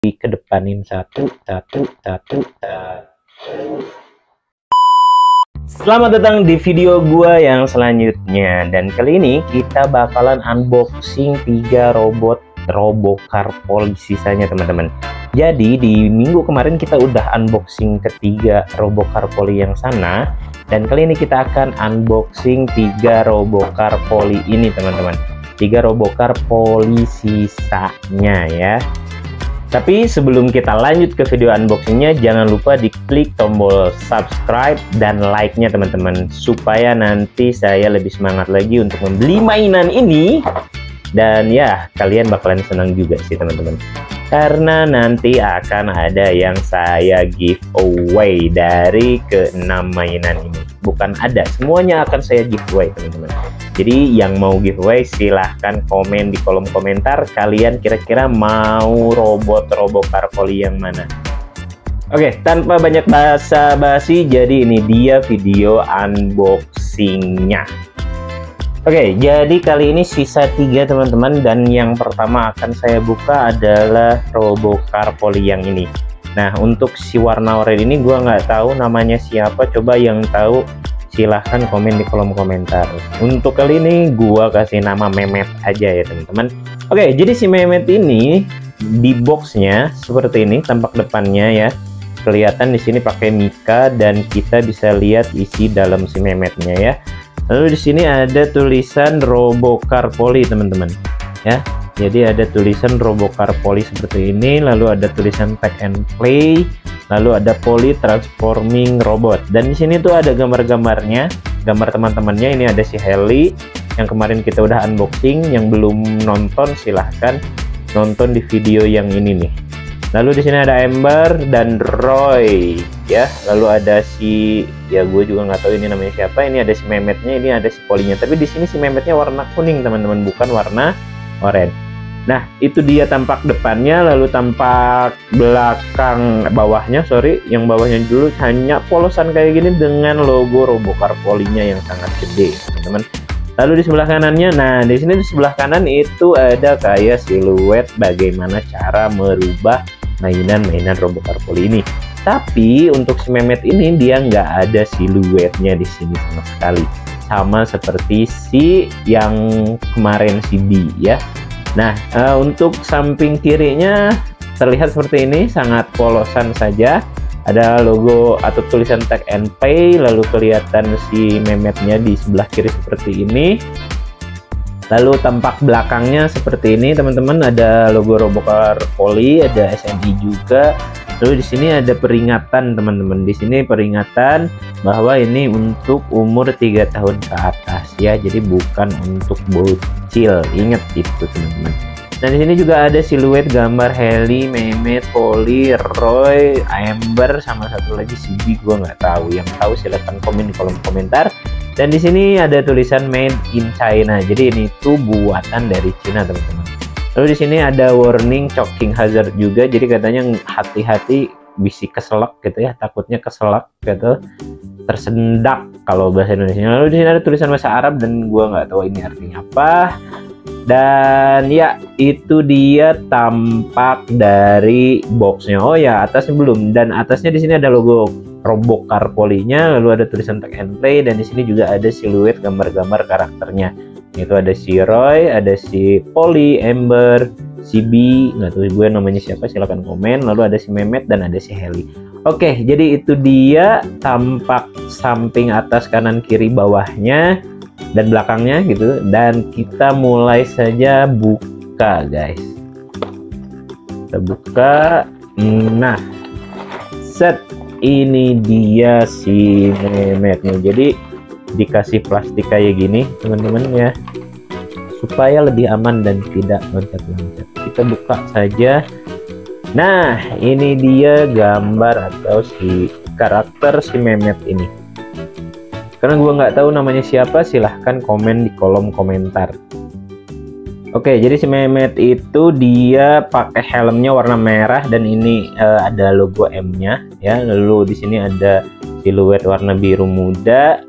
dikedepanin satu. Selamat datang di video gua yang selanjutnya, dan kali ini kita bakalan unboxing 3 robot Robocar Poly sisanya, teman-teman. Jadi di minggu kemarin kita udah unboxing ketiga Robocar Poly yang sana, dan kali ini kita akan unboxing 3 Robocar Poly ini, teman-teman. 3 Robocar Poly sisanya ya. Tapi sebelum kita lanjut ke video unboxingnya, jangan lupa diklik tombol subscribe dan like-nya, teman-teman, supaya nanti saya lebih semangat lagi untuk membeli mainan ini. Dan ya, kalian bakalan senang juga sih, teman-teman, karena nanti akan ada yang saya giveaway dari ke-6 mainan ini. Bukan ada, semuanya akan saya giveaway, teman-teman. Jadi yang mau giveaway silahkan komen di kolom komentar, kalian kira-kira mau robot Robocar Poly yang mana. Oke, tanpa banyak basa-basi, jadi ini dia video unboxingnya. Oke, jadi kali ini sisa 3, teman-teman, dan yang pertama akan saya buka adalah Robocar Poly yang ini. Nah, untuk si warna oranye ini gua nggak tahu namanya siapa, coba yang tahu silahkan komen di kolom komentar. Untuk kali ini gua kasih nama Memet aja ya, teman-teman. Oke, jadi si Memet ini di boxnya seperti ini tampak depannya ya. Kelihatan di sini pakai mika dan kita bisa lihat isi dalam si Memetnya ya. Lalu di sini ada tulisan Robocar Poly, teman-teman ya. Jadi ada tulisan Robocar Poly seperti ini, lalu ada tulisan Tag and Play, lalu ada Poly Transforming Robot, dan di sini tuh ada gambar-gambarnya, gambar teman-temannya. Ini ada si Heli yang kemarin kita udah unboxing. Yang belum nonton silahkan nonton di video yang ini nih. Lalu di sini ada Ember dan Roy ya. Lalu ada si, ya gue juga nggak tahu ini namanya siapa. Ini ada si Memetnya, ini ada si Polynya. Tapi di sini si Memetnya warna kuning, teman-teman, bukan warna oranye. Nah, itu dia tampak depannya. Lalu tampak belakang bawahnya, yang bawahnya dulu hanya polosan kayak gini dengan logo Robocar Poly-nya yang sangat gede, teman-teman. Lalu di sebelah kanannya, nah di sini di sebelah kanan itu ada kayak siluet bagaimana cara merubah mainan-mainan Robocar Poly ini. Tapi untuk si Memet ini dia nggak ada siluetnya di sini sama sekali, sama seperti si yang kemarin si B ya. Nah, untuk samping kirinya terlihat seperti ini, sangat polosan saja. Ada logo atau tulisan Tag and Pay, lalu kelihatan si Memetnya di sebelah kiri seperti ini. Lalu tampak belakangnya seperti ini, teman-teman, ada logo Robocar Poly, ada SNI juga. Lalu di sini ada peringatan, teman-teman. Di sini peringatan bahwa ini untuk umur 3 tahun ke atas ya. Jadi bukan untuk bocil. Ingat itu, teman-teman. Nah, di sini juga ada siluet gambar Heli, Memet, Poly, Roy, Ember, sama satu lagi si B, gua nggak tahu. Yang tahu silahkan komen di kolom komentar. Dan di sini ada tulisan Made in China. Jadi ini tuh buatan dari Cina, teman-teman. Lalu di sini ada warning choking hazard juga. Jadi katanya hati-hati bisa keselak gitu ya, takutnya keselak gitu, tersendak kalau bahasa Indonesia. Lalu di sini ada tulisan bahasa Arab dan gua nggak tahu ini artinya apa. Dan ya, itu dia tampak dari boxnya. Oh ya, atasnya belum. Dan atasnya di sini ada logo Robocar Poly-nya, lalu ada tulisan Tag and Play, dan di sini juga ada siluet gambar-gambar karakternya. Itu ada si Roy, ada si Poly, Ember, si B, nggak tahu gue namanya siapa, silahkan komen. Lalu ada si Memet dan ada si Heli. Oke, jadi itu dia tampak samping, atas, kanan, kiri, bawahnya dan belakangnya gitu. Dan kita mulai saja buka, guys. Kita buka. Nah, set, ini dia si Memetnya. Jadi dikasih plastik kayak gini, teman-teman ya, supaya lebih aman dan tidak loncat-loncat. Kita buka saja. Nah, ini dia gambar atau si karakter si Memet ini. Karena gue nggak tahu namanya siapa, silahkan komen di kolom komentar. Oke, jadi si Memet itu dia pakai helmnya warna merah dan ini ada logo M-nya ya. Lalu di sini ada siluet warna biru muda.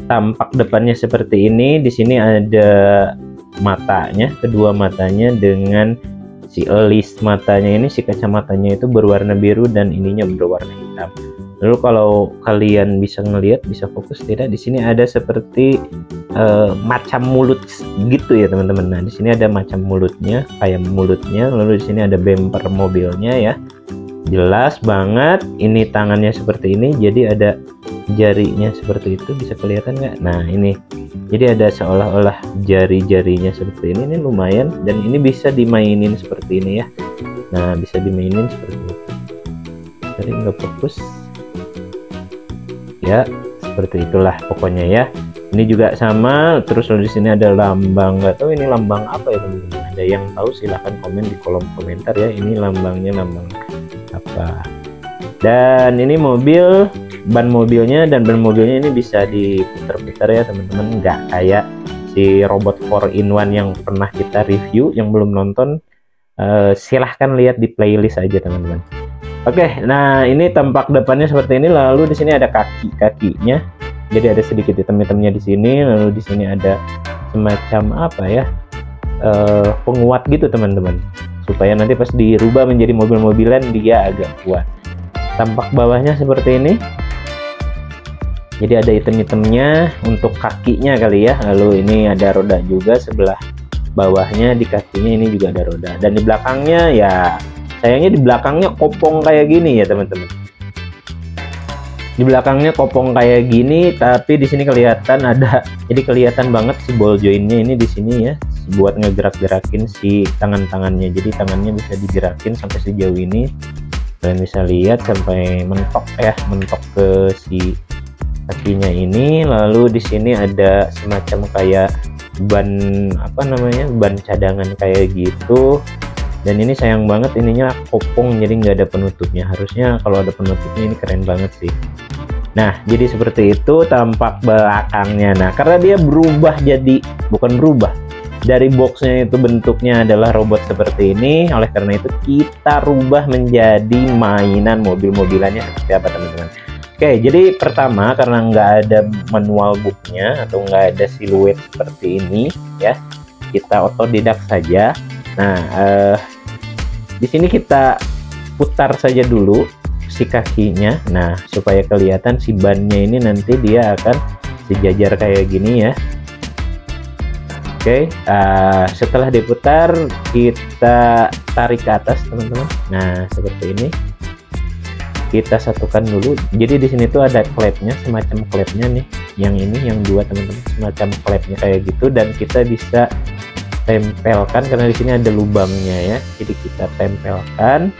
Tampak depannya seperti ini. Di sini ada matanya, kedua matanya dengan si elis matanya ini, si kacamatanya itu berwarna biru dan ininya berwarna hitam. Lalu kalau kalian bisa ngelihat, bisa fokus tidak, di sini ada seperti macam mulut gitu ya teman-teman. Nah di sini ada macam mulutnya, kayak mulutnya. Lalu di sini ada bumper mobilnya ya, jelas banget. Ini tangannya seperti ini, jadi ada jarinya seperti itu, bisa kelihatan nggak? Nah ini, jadi ada seolah-olah jari-jarinya seperti ini lumayan, dan ini bisa dimainin seperti ini ya. Nah bisa dimainin seperti itu. Tadi nggak fokus ya, seperti itulah pokoknya ya. Ini juga sama. Terus di sini ada lambang, nggak tahu ini lambang apa ya teman-teman. Ada yang tahu silahkan komen di kolom komentar ya, ini lambangnya lambang apa. Dan ini mobil, ban mobilnya, dan ban mobilnya ini bisa diputar-putar ya teman-teman, nggak kayak si robot 4-in-1 yang pernah kita review. Yang belum nonton silahkan lihat di playlist aja teman-teman. Oke, nah ini tampak depannya seperti ini. Lalu di sini ada kakinya, jadi ada sedikit hitam-hitamnya di sini. Lalu di sini ada semacam apa ya, penguat gitu teman-teman, supaya nanti pas dirubah menjadi mobil-mobilan dia agak kuat. Tampak bawahnya seperti ini, jadi ada hitam-hitamnya untuk kakinya kali ya. Lalu ini ada roda juga sebelah bawahnya, di kakinya ini juga ada roda. Dan di belakangnya ya, sayangnya di belakangnya kopong kayak gini ya teman-teman. Di belakangnya kopong kayak gini, tapi di sini kelihatan ada, jadi kelihatan banget si ball jointnya ini di sini ya, buat ngegerak-gerakin si tangan-tangannya. Jadi tangannya bisa digerakin sampai sejauh ini. Kalian bisa lihat sampai mentok ya, mentok ke si kakinya ini. Lalu di sini ada semacam kayak ban apa namanya, ban cadangan kayak gitu. Dan ini sayang banget ininya kopong, jadi nggak ada penutupnya. Harusnya kalau ada penutupnya ini keren banget sih. Nah jadi seperti itu tampak belakangnya. Nah karena dia berubah jadi, bukan berubah, dari boxnya itu bentuknya adalah robot seperti ini, oleh karena itu kita rubah menjadi mainan mobil-mobilannya seperti apa teman-teman. Oke, jadi pertama karena nggak ada manual booknya atau nggak ada siluet seperti ini ya, kita otodidak saja. Nah di sini kita putar saja dulu si kakinya, nah supaya kelihatan si bannya ini nanti dia akan sejajar kayak gini ya. Oke, setelah diputar kita tarik ke atas teman-teman. Nah seperti ini, kita satukan dulu. Jadi di sini tuh ada klepnya, semacam klepnya nih, yang ini yang dua teman-teman, semacam klepnya kayak gitu. Dan kita bisa tempelkan karena di sini ada lubangnya ya, jadi kita tempelkan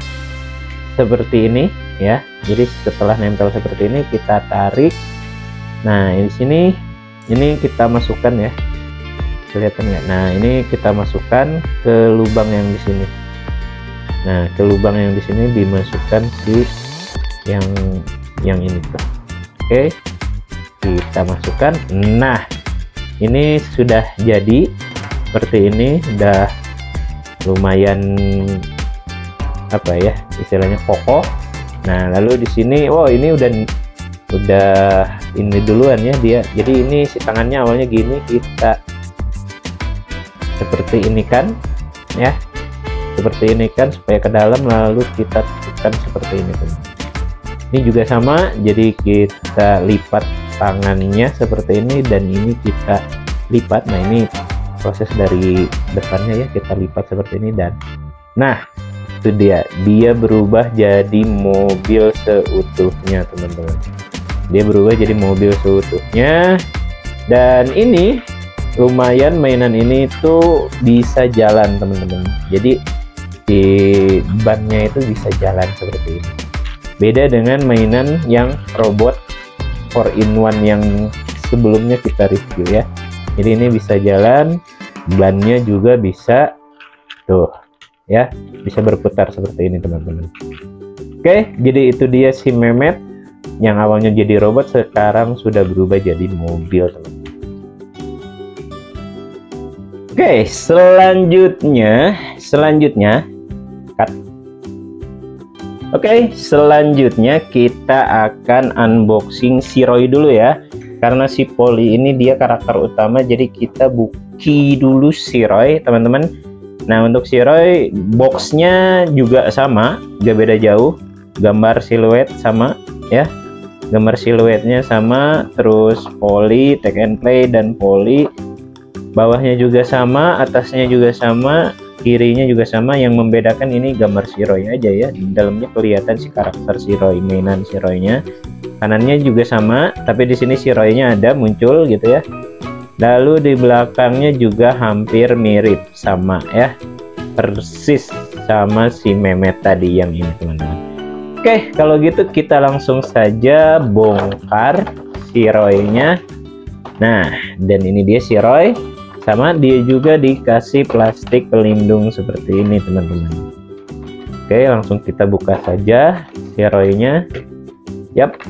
seperti ini ya. Jadi setelah nempel seperti ini kita tarik. Nah di sini ini kita masukkan ya, kelihatan nggak? Nah ini kita masukkan ke lubang yang di sini. Nah ke lubang yang di sini dimasukkan si yang ini tuh. Oke, kita masukkan. Nah ini sudah jadi seperti ini, udah lumayan apa ya istilahnya kokoh. Nah lalu di sini, wow ini udah ini duluan ya dia. Jadi ini si tangannya awalnya gini, kita seperti ini kan ya, seperti ini kan supaya ke dalam, lalu kita tekan seperti ini teman. Ini juga sama, jadi kita lipat tangannya seperti ini dan ini kita lipat. Nah ini proses dari depannya ya, kita lipat seperti ini. Dan nah itu dia berubah jadi mobil seutuhnya teman-teman. Dia berubah jadi mobil seutuhnya. Dan ini lumayan, mainan ini tuh bisa jalan teman-teman. Jadi di bannya itu bisa jalan seperti ini. Beda dengan mainan yang robot 4-in-1 yang sebelumnya kita review ya. Jadi ini bisa jalan, bannya juga bisa tuh ya, bisa berputar seperti ini teman-teman. Oke, jadi itu dia si Mehmet yang awalnya jadi robot, sekarang sudah berubah jadi mobil teman-teman. Oke, selanjutnya cut. Oke, selanjutnya kita akan unboxing si Roy dulu ya. Karena si Polly ini dia karakter utama, jadi kita buki dulu si Roy teman-teman. Nah, untuk Shiroi boxnya juga sama, gak beda jauh. Gambar siluet sama ya, gambar siluetnya sama, terus poly, take and play dan poly. Bawahnya juga sama, atasnya juga sama, kirinya juga sama. Yang membedakan ini gambar Shiroi aja ya. Di dalamnya kelihatan si karakter Shiroi, mainan Shiroi-nya. Kanannya juga sama, tapi di sini Shiroi-nya ada muncul gitu ya. Lalu di belakangnya juga hampir mirip sama ya, persis sama si Mehmet tadi yang ini teman-teman. Oke, kalau gitu kita langsung saja bongkar Shiroi-nya. Nah, dan ini dia Shiroi, sama dia juga dikasih plastik pelindung seperti ini teman-teman. Oke, langsung kita buka saja Shiroi-nya. Yap.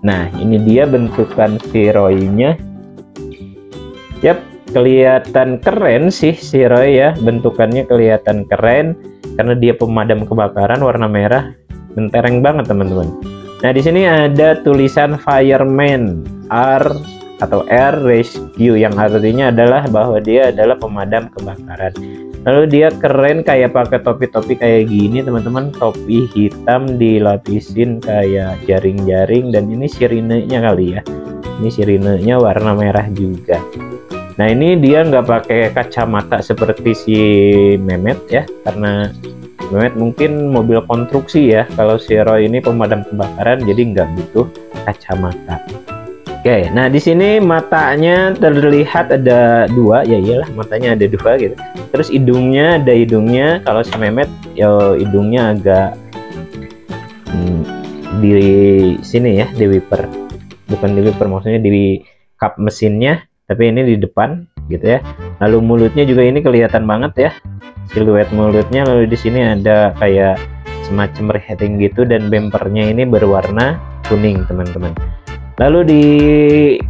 Nah, ini dia bentukan Shiroi-nya. Yap, kelihatan keren sih Shiroi ya. Bentukannya kelihatan keren karena dia pemadam kebakaran warna merah. Mentereng banget teman-teman. Nah, di sini ada tulisan Fireman R atau Air Rescue yang artinya adalah bahwa dia adalah pemadam kebakaran. Lalu dia keren kayak pakai topi-topi kayak gini teman-teman, topi hitam dilapisin kayak jaring-jaring, dan ini sirinenya kali ya. Ini sirinenya warna merah juga. Nah, ini dia nggak pakai kacamata seperti si Mehmet ya, karena Mehmet mungkin mobil konstruksi ya. Kalau Shiroi ini pemadam kebakaran, jadi nggak butuh kacamata. Oke, nah di sini matanya terlihat ada dua, ya iyalah matanya ada dua gitu. Terus hidungnya ada hidungnya. Kalau si Mehmet ya hidungnya agak di sini ya, di wiper. Bukan di wiper, maksudnya di kap mesinnya, tapi ini di depan gitu ya. Lalu mulutnya juga ini kelihatan banget ya, siluet mulutnya. Lalu di sini ada kayak semacam resleting gitu, dan bempernya ini berwarna kuning teman-teman. Lalu di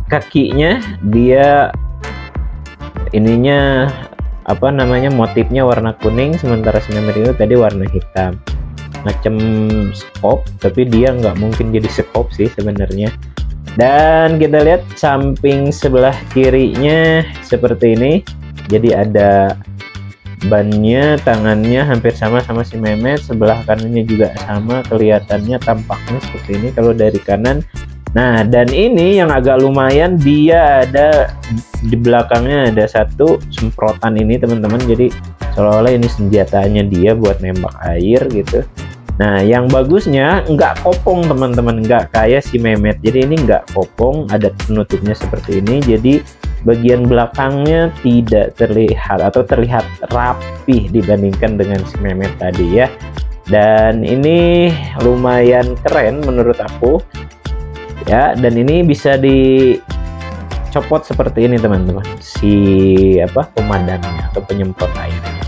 kakinya dia ininya apa namanya, motifnya warna kuning, sementara si Mehmet itu tadi warna hitam, macam skop, tapi dia nggak mungkin jadi skop sih sebenarnya. Dan kita lihat samping sebelah kirinya seperti ini, jadi ada bannya, tangannya hampir sama si Mehmet, sebelah kanannya juga sama, kelihatannya tampaknya seperti ini kalau dari kanan. Nah, dan ini yang agak lumayan, dia ada di belakangnya ada satu semprotan ini teman-teman, jadi seolah-olah ini senjatanya dia buat nembak air gitu. Nah, yang bagusnya nggak kopong teman-teman, nggak kayak si Mehmet. Jadi ini nggak kopong, ada penutupnya seperti ini, jadi bagian belakangnya tidak terlihat atau terlihat rapih dibandingkan dengan si Mehmet tadi ya. Dan ini lumayan keren menurut aku ya, dan ini bisa dicopot seperti ini teman-teman, si pemadamnya atau penyemprot airnya.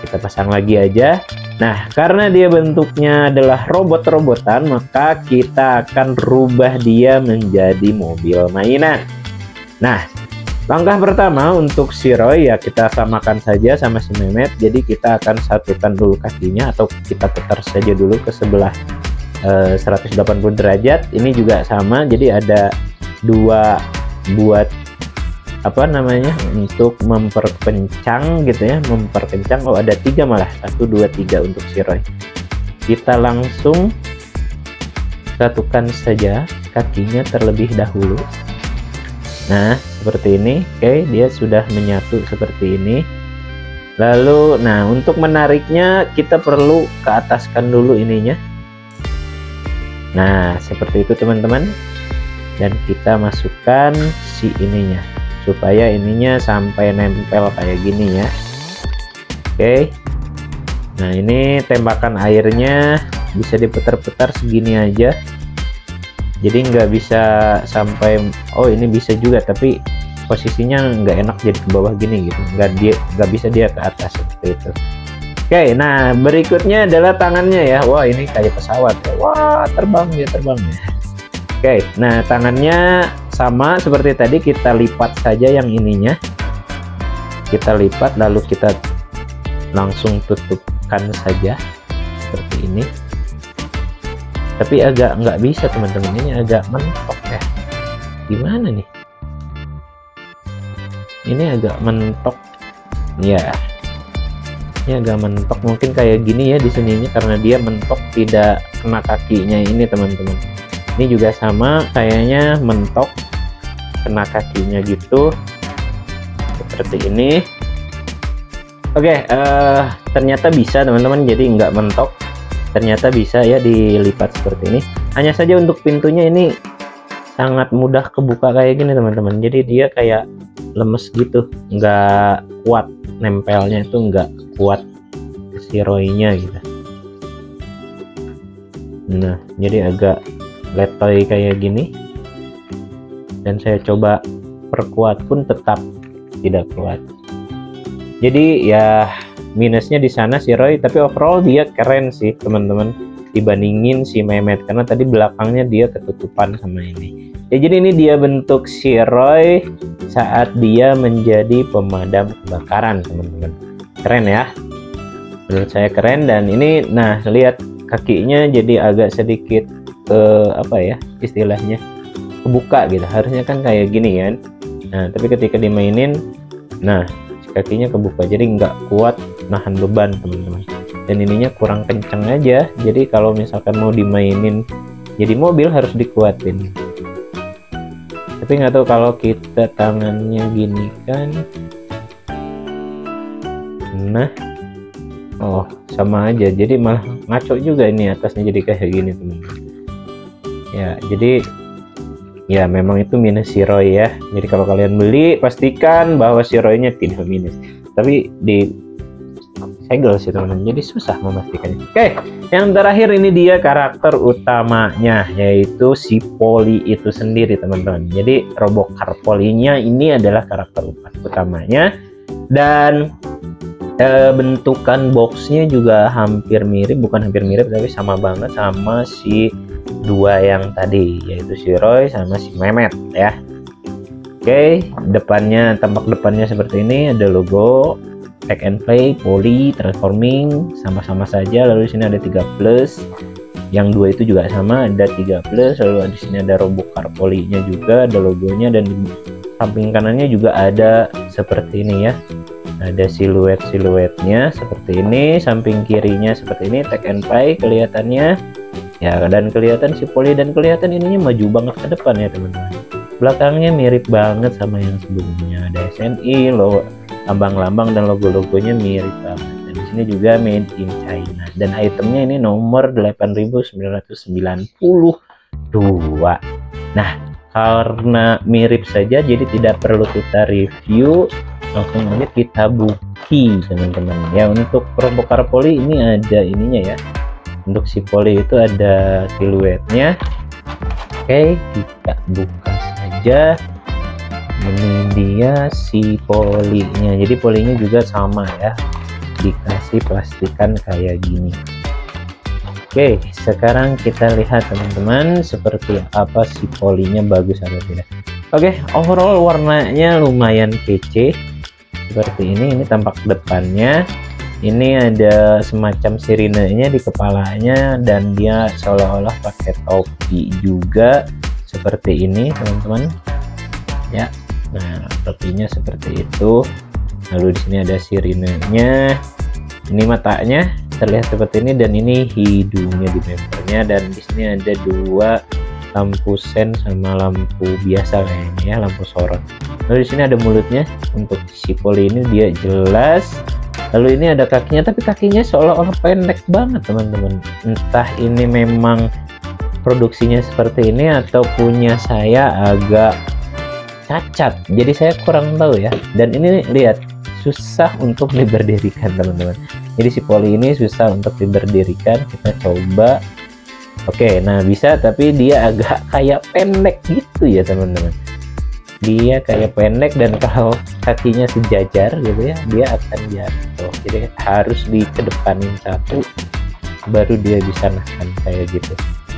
Kita pasang lagi aja. Nah, karena dia bentuknya adalah robot-robotan, maka kita akan rubah dia menjadi mobil mainan. Nah, langkah pertama untuk Shiroi ya kita samakan saja sama si Mehmet. Jadi kita akan satukan dulu kakinya, atau kita putar saja dulu ke sebelah 180 derajat. Ini juga sama, jadi ada dua buat untuk memperkencang gitu ya, memperkencang. Oh, ada tiga malah, 1 2 3 untuk Shiroi. Kita langsung satukan saja kakinya terlebih dahulu. Nah, seperti ini. Oke, dia sudah menyatu seperti ini. Lalu, nah untuk menariknya kita perlu ke ataskan dulu ininya. Nah, seperti itu teman-teman. Dan kita masukkan si ininya, supaya ininya sampai nempel kayak gini ya. Oke. Nah, ini tembakan airnya bisa diputar-putar segini aja. Jadi nggak bisa sampai, oh ini bisa juga, tapi posisinya nggak enak jadi ke bawah gini gitu. Nggak bisa dia ke atas seperti itu. Oke, nah berikutnya adalah tangannya ya. Wah, ini kayak pesawat ya. Wah, terbang ya. Oke, nah tangannya sama seperti tadi, kita lipat saja yang ininya. Kita lipat, lalu kita langsung tutupkan saja seperti ini. Tapi agak nggak bisa teman-teman, ini agak mentok ya. Gimana nih? Ini agak mentok ya. Ini agak mentok, mungkin kayak gini ya di sininya karena dia mentok tidak kena kakinya ini teman-teman. Ini juga sama, kayaknya mentok kena kakinya gitu, seperti ini. Oke, ternyata bisa teman-teman, jadi nggak mentok, ternyata bisa ya dilipat seperti ini. Hanya saja untuk pintunya ini sangat mudah kebuka kayak gini teman-teman, jadi dia kayak lemes gitu, nggak kuat, nempelnya itu nggak kuat ke si Roy-nya gitu. Nah, jadi agak letoy kayak gini, dan saya coba perkuat pun tetap tidak kuat. Jadi ya minusnya di sana si Roy, tapi overall dia keren sih teman-teman dibandingin si Mehmet, karena tadi belakangnya dia ketutupan sama ini. Ya, jadi ini dia bentuk si Roy saat dia menjadi pemadam kebakaran teman-teman. Keren ya, menurut saya keren. Dan ini nah lihat kakinya jadi agak sedikit apa ya istilahnya, kebuka gitu, harusnya kan kayak gini kan. Nah tapi ketika dimainin, nah kakinya kebuka, jadi nggak kuat nahan beban teman-teman, dan ininya kurang kenceng aja. Jadi kalau misalkan mau dimainin jadi mobil harus dikuatin, tapi nggak tahu kalau kita tangannya gini kan. Nah, oh sama aja, jadi malah ngaco juga ini atasnya jadi kayak gini teman-teman ya. Jadi ya memang itu minus si Roy ya. Jadi kalau kalian beli pastikan bahwa si Roy-nya tidak minus, tapi di segel sih teman-teman, jadi susah memastikannya. Oke, yang terakhir ini dia karakter utamanya, yaitu si Polly itu sendiri teman-teman. Jadi Robocar Polly-nya ini adalah karakter utamanya, dan bentukan boxnya juga hampir mirip, bukan hampir mirip tapi sama banget sama si dua yang tadi, yaitu si Roy sama si Mehmet ya. Oke, depannya, tampak depannya seperti ini, ada logo Pack and Play, Polly, Transforming, sama-sama saja. Lalu di sini ada 3+, yang dua itu juga sama, ada 3+. Lalu di sini ada Robocar Polly-nya juga, ada logonya, dan di samping kanannya juga ada seperti ini ya. Ada siluet-siluetnya seperti ini, samping kirinya seperti ini, Pack and Play kelihatannya. Ya, dan kelihatan si Polly, dan kelihatan ininya maju banget ke depan ya teman-teman. Belakangnya mirip banget sama yang sebelumnya, ada SNI, lambang-lambang dan logo-logonya mirip banget. Dan di sini juga made in China, dan itemnya ini nomor 8992. Nah, karena mirip saja jadi tidak perlu kita review, langsung aja kita buki teman-teman ya. Untuk Robocar Polly ini ada ininya ya. Untuk si Polly itu ada siluetnya. Oke, kita buka saja. Ini dia si Polly-nya. Jadi Polly-nya juga sama ya, dikasih plastikan kayak gini. Oke, sekarang kita lihat teman-teman seperti apa si Polly-nya, bagus atau tidak. Oke, overall warnanya lumayan kece seperti ini. Ini tampak depannya. Ini ada semacam sirinenya di kepalanya, dan dia seolah-olah pakai topi juga seperti ini teman-teman ya. Nah, topinya seperti itu. Lalu di sini ada sirinenya. Ini matanya terlihat seperti ini, dan ini hidungnya di bempernya, dan di sini ada dua lampu sen sama lampu biasa kayaknya ya, lampu sorot. Lalu di sini ada mulutnya. Untuk si Polly ini dia jelas. Lalu ini ada kakinya, tapi kakinya seolah-olah pendek banget teman-teman. Entah ini memang produksinya seperti ini atau punya saya agak cacat, jadi saya kurang tahu ya. Dan ini lihat, susah untuk diberdirikan teman-teman. Jadi si Polly ini susah untuk diberdirikan. Kita coba. Oke, nah bisa, tapi dia agak kayak pendek gitu ya teman-teman. Dia kayak pendek, dan kalau kakinya sejajar gitu ya, dia akan jatuh. Jadi harus dikedepanin satu baru dia bisa nahan kayak gitu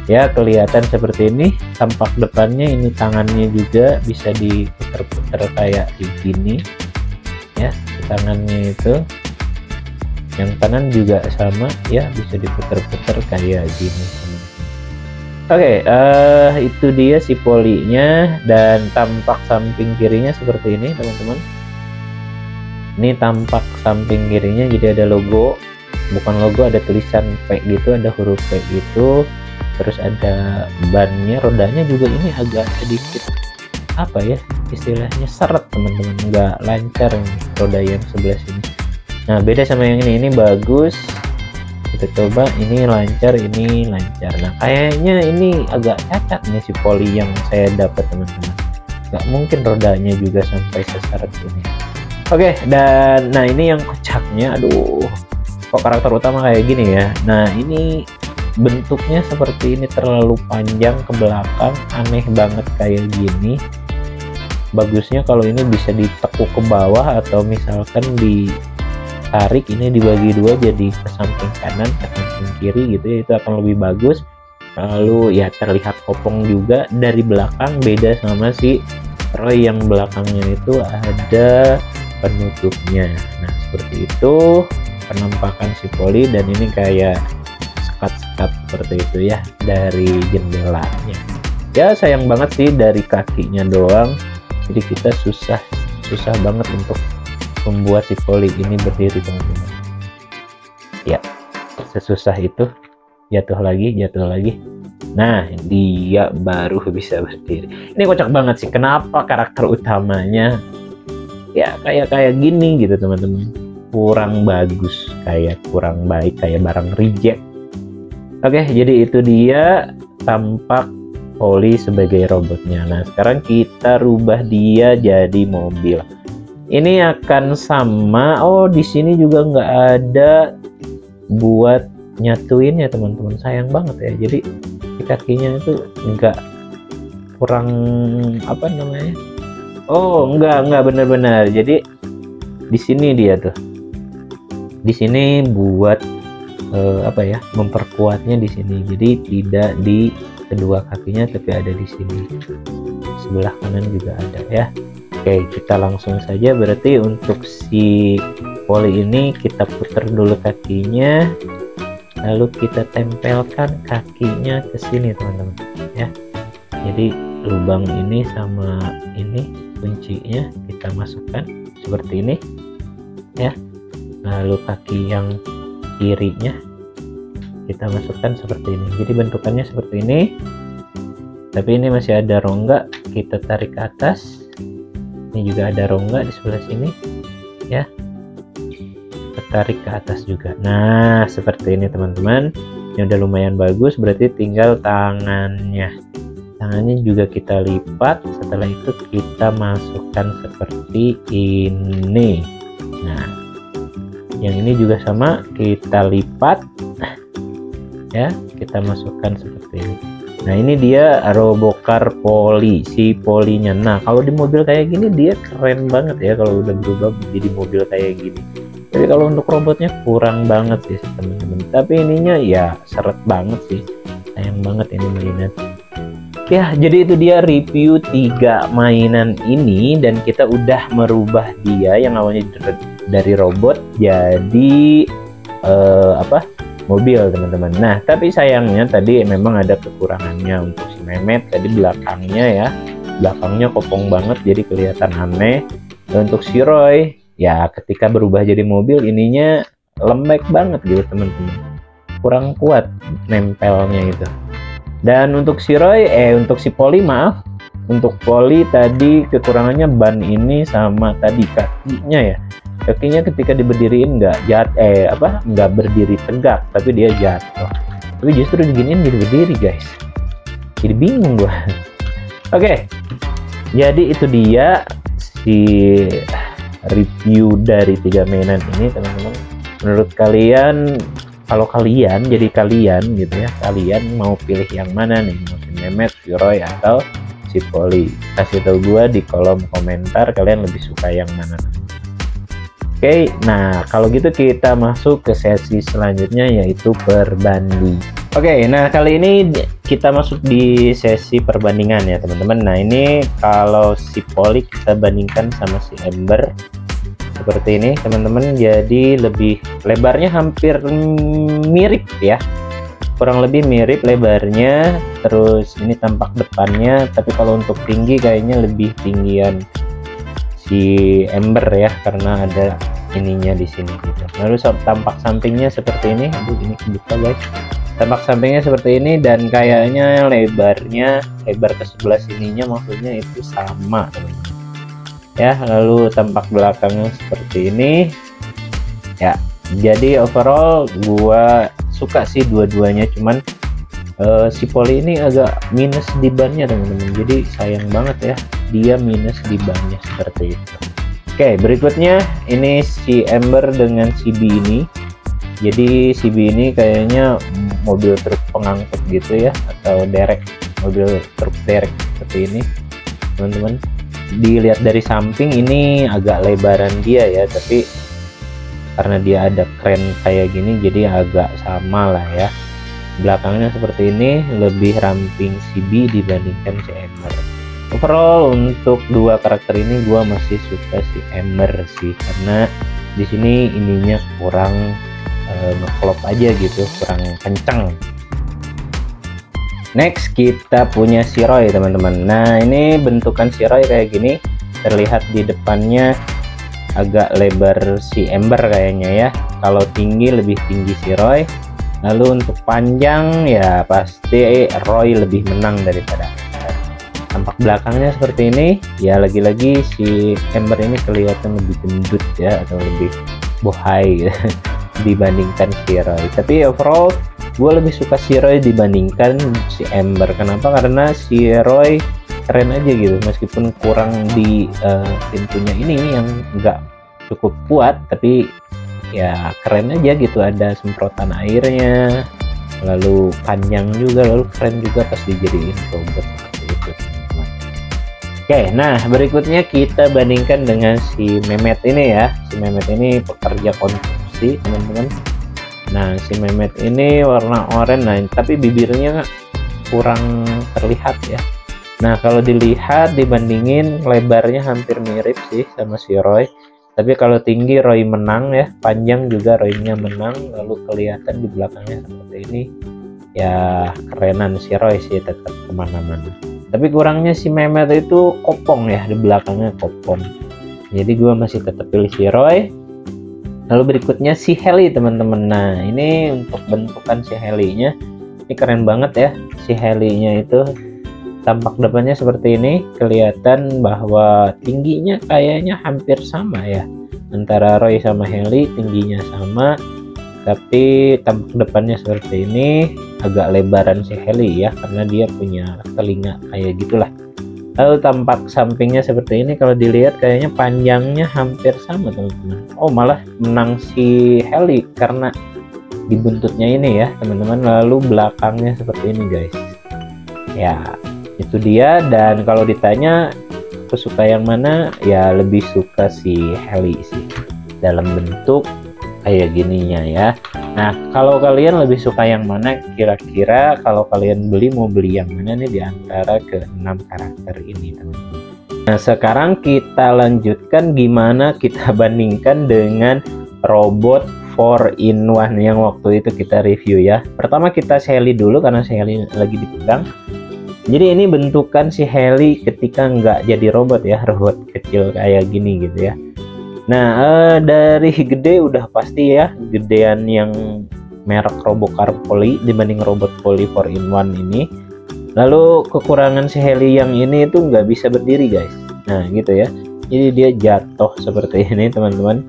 ya. Kelihatan seperti ini tampak depannya. Ini tangannya juga bisa diputer-puter kayak begini ya, tangannya itu. Yang kanan juga sama ya, bisa diputer-puter kayak gini. Oke, itu dia si Polly-nya, dan tampak samping kirinya seperti ini teman-teman. Ini tampak samping kirinya jadi ada logo, bukan logo, ada tulisan P gitu, ada huruf P gitu. Terus ada bannya, rodanya juga ini agak sedikit apa ya istilahnya, seret teman-teman, nggak lancar ini roda yang sebelah sini. Nah beda sama yang ini bagus. Kita coba, ini lancar, ini lancar. Nah kayaknya ini agak cacat nih si poli yang saya dapat teman-teman, nggak mungkin rodanya juga sampai seseret ini. Oke, dan nah ini yang kocaknya, aduh kok karakter utama kayak gini ya. Nah ini bentuknya seperti ini, terlalu panjang ke belakang, aneh banget kayak gini. Bagusnya kalau ini bisa ditekuk ke bawah atau misalkan ditarik ini dibagi dua jadi ke samping kanan ke samping kiri gitu ya, itu akan lebih bagus. Lalu ya terlihat kopong juga dari belakang, beda sama si Roy yang belakangnya itu ada penutupnya. Nah seperti itu penampakan si poli, dan ini kayak sekat-sekat seperti itu ya dari jendelanya. Ya sayang banget sih dari kakinya doang, jadi kita susah banget untuk membuat si poli ini berdiri teman-teman. Ya sesusah itu, jatuh lagi. Nah dia baru bisa berdiri. Ini kocak banget sih, kenapa karakter utamanya ya kayak gini gitu teman-teman, kurang bagus, kayak kurang baik, kayak barang reject. Oke, jadi itu dia tampak poli sebagai robotnya. Nah sekarang kita rubah dia jadi mobil. Ini akan sama, oh di sini juga nggak ada buat nyatuin ya teman-teman, sayang banget ya. Jadi di kakinya itu nggak, kurang apa namanya, oh nggak benar-benar. Jadi di sini dia tuh, di sini buat apa ya, memperkuatnya di sini. Jadi tidak di kedua kakinya tapi ada di sini, sebelah kanan juga ada ya. Oke, kita langsung saja. Berarti untuk si poli ini kita putar dulu kakinya, lalu kita tempelkan kakinya ke sini teman-teman ya. Jadi lubang ini sama ini kuncinya kita masukkan seperti ini ya. Lalu kaki yang kirinya kita masukkan seperti ini. Jadi bentukannya seperti ini, tapi ini masih ada rongga, kita tarik ke atas. Ini juga ada rongga di sebelah sini ya, kita tarik ke atas juga. Nah seperti ini teman-teman, ini udah lumayan bagus. Berarti tinggal tangannya juga kita lipat, setelah itu kita masukkan seperti ini. Nah yang ini juga sama, kita lipat ya, kita masukkan seperti ini. Nah ini dia Robocar poli, si polinya. Nah kalau di mobil kayak gini dia keren banget ya, kalau udah berubah menjadi mobil kayak gini. Tapi kalau untuk robotnya kurang banget sih teman-teman, tapi ininya ya seret banget sih, sayang banget ini mainan. Ya jadi itu dia review 3 mainan ini, dan kita udah merubah dia yang awalnya dari robot jadi mobil teman-teman. Nah tapi sayangnya tadi memang ada kekurangannya untuk si Mehmet. Tadi belakangnya kopong banget, jadi kelihatan aneh. Dan untuk si Roy ya ketika berubah jadi mobil ininya lembek banget gitu teman-teman, kurang kuat nempelnya itu. Dan untuk si Roy untuk si poli, maaf, untuk poli tadi kekurangannya ban ini sama tadi kakinya ya. Kakinya ketika diberdiriin nggak berdiri tegak, tapi dia jatuh. Tapi justru diginiin jadi berdiri guys, jadi bingung gua. Oke, jadi itu dia si review dari 3 mainan ini teman-teman. Menurut kalian, kalau kalian jadi kalian gitu ya, kalian mau pilih yang mana nih, mau si Mehmet, si Roy, atau si poli? Kasih tahu gua di kolom komentar kalian lebih suka yang mana. Oke, nah kalau gitu kita masuk ke sesi selanjutnya, yaitu perbanding. Oke, nah kali ini kita masuk di sesi perbandingan ya teman-teman. Nah ini kalau si poli kita bandingkan sama si Ember seperti ini teman-teman. Jadi lebih lebarnya hampir mirip ya, kurang lebih mirip lebarnya. Terus ini tampak depannya, tapi kalau untuk tinggi kayaknya lebih tinggian si Ember ya, karena ada ininya di sini gitu. Lalu tampak sampingnya seperti ini. Aduh, ini kebuka guys. Tampak sampingnya seperti ini, dan kayaknya lebar ke sebelah sininya maksudnya itu sama teman-teman ya. Lalu tampak belakangnya seperti ini ya. Jadi overall gua suka sih dua-duanya, cuman si Polly ini agak minus di bannya teman-teman, jadi sayang banget ya dia minus di bannya seperti itu. Oke, berikutnya ini si Ember dengan si B ini. Jadi si B ini kayaknya mobil truk pengangkut gitu ya, atau derek, mobil truk derek seperti ini teman-teman. Dilihat dari samping ini agak lebaran dia ya, tapi karena dia ada kren kayak gini jadi agak sama lah ya. Belakangnya seperti ini, lebih ramping si B dibandingkan si Ember. Overall untuk dua karakter ini gua masih suka si Ember sih, karena di sini ininya kurang ngeklop aja gitu, kurang kencang. Next kita punya si Roy teman-teman. Nah ini bentukan si Roy kayak gini, terlihat di depannya agak lebar si Ember kayaknya ya. Kalau tinggi lebih tinggi si Roy. Lalu untuk panjang ya pasti Roy lebih menang daripada Ember. Tampak belakangnya seperti ini ya, lagi-lagi si Ember ini kelihatan lebih gendut ya, atau lebih bohai dibandingkan si Roy. Tapi overall gue lebih suka si Roy dibandingkan si Ember. Kenapa? Karena si Roy keren aja gitu, meskipun kurang di pintunya ini yang enggak cukup kuat, tapi ya keren aja gitu, ada semprotan airnya, lalu panjang juga, lalu keren juga pas dijadiin robot seperti itu teman-teman. Oke, nah berikutnya kita bandingkan dengan si Mehmet ini ya. Si Mehmet ini pekerja konstruksi teman-teman. Nah si Mehmet ini warna oranye, nah tapi bibirnya kurang terlihat ya. Nah kalau dilihat dibandingin lebarnya hampir mirip sih sama si Roy, tapi kalau tinggi Roy menang ya, panjang juga Roy-nya menang. Lalu kelihatan di belakangnya seperti ini ya, kerenan si Roy sih tetap kemana-mana. Tapi kurangnya si Mehmet itu kopong ya, di belakangnya kopong, jadi gua masih tetap pilih si Roy. Lalu berikutnya si Heli teman-teman. Nah ini untuk bentukan si Heli-nya ini keren banget ya. Si Heli-nya itu tampak depannya seperti ini, kelihatan bahwa tingginya kayaknya hampir sama ya, antara Roy sama Heli tingginya sama, tapi tampak depannya seperti ini, agak lebaran si Heli ya, karena dia punya telinga kayak gitulah. Lalu tampak sampingnya seperti ini, kalau dilihat kayaknya panjangnya hampir sama teman-teman. Oh malah menang si Heli karena di buntutnya ini ya teman-teman. Lalu belakangnya seperti ini guys ya, itu dia. Dan kalau ditanya aku suka yang mana, ya lebih suka si Heli sih dalam bentuk kayak gininya ya. Nah kalau kalian lebih suka yang mana kira-kira? Kalau kalian mau beli yang mana nih di antara ke-6 karakter ini teman-teman? Nah sekarang kita lanjutkan gimana kita bandingkan dengan robot 4-in-1 yang waktu itu kita review ya. Pertama kita si Heli dulu karena si Heli lagi dipegang. Jadi ini bentukan si Heli ketika nggak jadi robot ya, robot kecil kayak gini gitu ya. Nah dari gede udah pasti ya, gedean yang merek Robocar Poly dibanding robot Poly 4-in-1 ini. Lalu kekurangan si Heli yang ini itu nggak bisa berdiri guys. Nah gitu ya, jadi dia jatuh seperti ini teman-teman.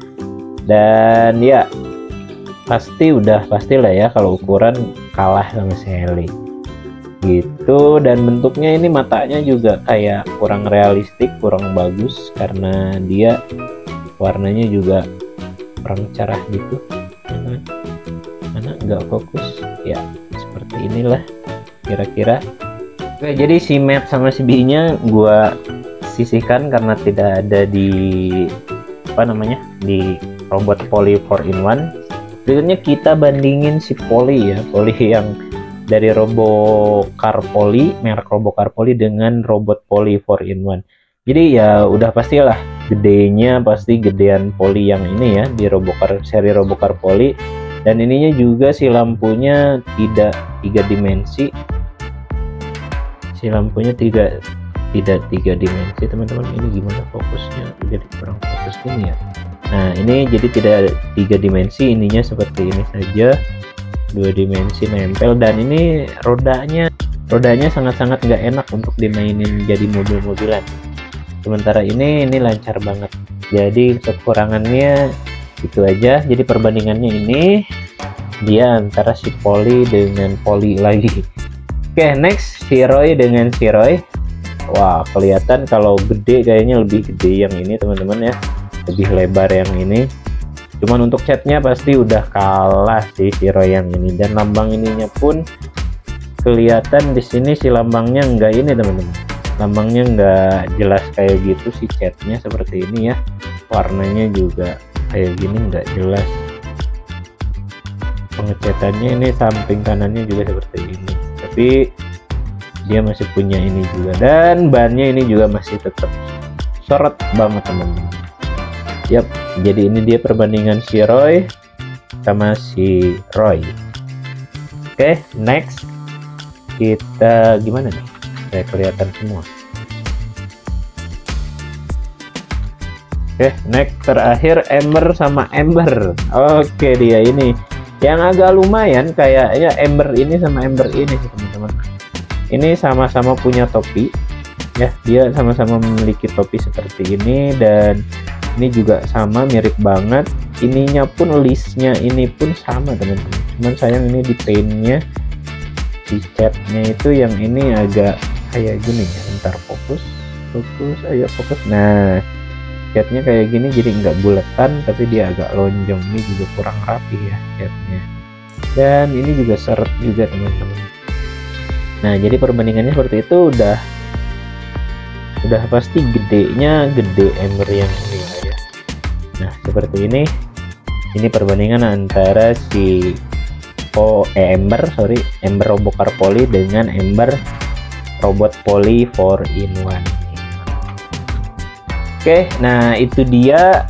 Dan ya pastilah ya kalau ukuran kalah sama si Heli gitu. Dan bentuknya ini matanya juga kayak kurang realistik, kurang bagus, karena dia warnanya juga kurang cerah gitu. Mana nggak fokus ya, seperti inilah kira-kira. Oke, jadi si Map sama si B nya gua sisihkan karena tidak ada di di robot Poly 4-in-1. Berikutnya kita bandingin si Poly ya, Poly yang dari Robocar Poly, merek Robocar Poly dengan robot Poly 4-in-1. Jadi ya udah pastilah gedenya pasti gedean Poly yang ini ya, di Robocar seri Robocar Poly. Dan ininya juga si lampunya tidak 3 dimensi. Si lampunya tidak 3 dimensi teman-teman. Ini gimana fokusnya, jadi kurang fokus gini ya. Nah ini jadi tidak 3 dimensi, ininya seperti ini saja, 2 dimensi nempel. Dan ini rodanya sangat-sangat nggak enak untuk dimainin jadi mobil-mobilan. Sementara ini lancar banget. Jadi kekurangannya itu aja. Jadi perbandingannya ini dia antara si Poli dengan Poli lagi. Oke, next si Roy dengan si Roy. Wah, kelihatan kalau gede kayaknya lebih gede yang ini teman-teman ya, lebih lebar yang ini. Cuman untuk catnya pasti udah kalah si Roy yang ini. Dan lambang ininya pun kelihatan di sini si lambangnya enggak ini teman-teman. Lambangnya nggak jelas kayak gitu si catnya seperti ini ya. Warnanya juga kayak gini nggak jelas. Pengecatannya ini samping kanannya juga seperti ini, tapi dia masih punya ini juga. Dan bannya ini juga masih tetap seret banget teman-teman. Yap, jadi ini dia perbandingan si Roy sama si Roy. Oke, next kita gimana nih? Saya kelihatan semua. Oke, next terakhir Ember sama Ember. Oke, dia ini yang agak lumayan kayaknya Ember ini sama Ember ini sih teman-teman. Ini sama-sama punya topi ya, dia sama-sama memiliki topi seperti ini. Dan ini juga sama, mirip banget. Ininya pun listnya ini pun sama teman-teman, cuman sayang ini di paintnya, di catnya itu yang ini agak kayak gini ya. Bentar, fokus, ayo fokus. Nah, catnya kayak gini, jadi nggak buletan tapi dia agak lonjong. Ini juga kurang rapi ya catnya. Dan ini juga seret juga teman-teman. Nah, jadi perbandingannya seperti itu. Udah pasti gedenya gede Ember yang ini ya. Nah, seperti ini. Ini perbandingan antara si Ember Robocar Poli dengan Ember robot Poli 4-in-1. Oke, nah itu dia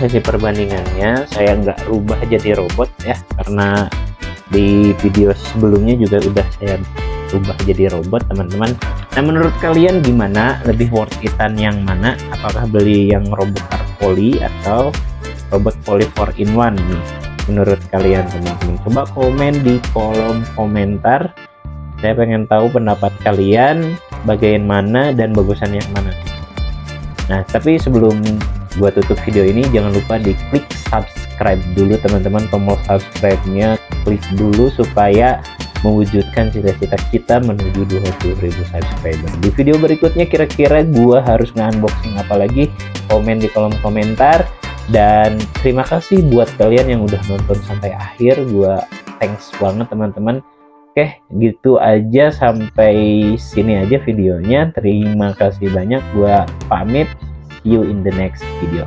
sesi perbandingannya. Saya nggak rubah jadi robot ya, karena di video sebelumnya juga udah saya rubah jadi robot teman-teman. Nah, menurut kalian gimana, lebih worth it-an yang mana? Apakah beli yang Robocar Poli atau robot Poli 4-in-1 nih menurut kalian teman-teman? Coba komen di kolom komentar, saya pengen tahu pendapat kalian bagaimana dan bagusan yang mana. Nah, tapi sebelum gua tutup video ini, jangan lupa di klik subscribe dulu teman-teman. Tombol subscribe-nya klik dulu supaya mewujudkan cita-cita kita menuju 20.000 subscriber. Di video berikutnya kira-kira gua harus nge-unboxing apa lagi? Komen di kolom komentar. Dan terima kasih buat kalian yang udah nonton sampai akhir. Gua thanks banget teman-teman. Oke, gitu aja, sampai sini aja videonya. Terima kasih banyak, gua pamit. See you in the next video.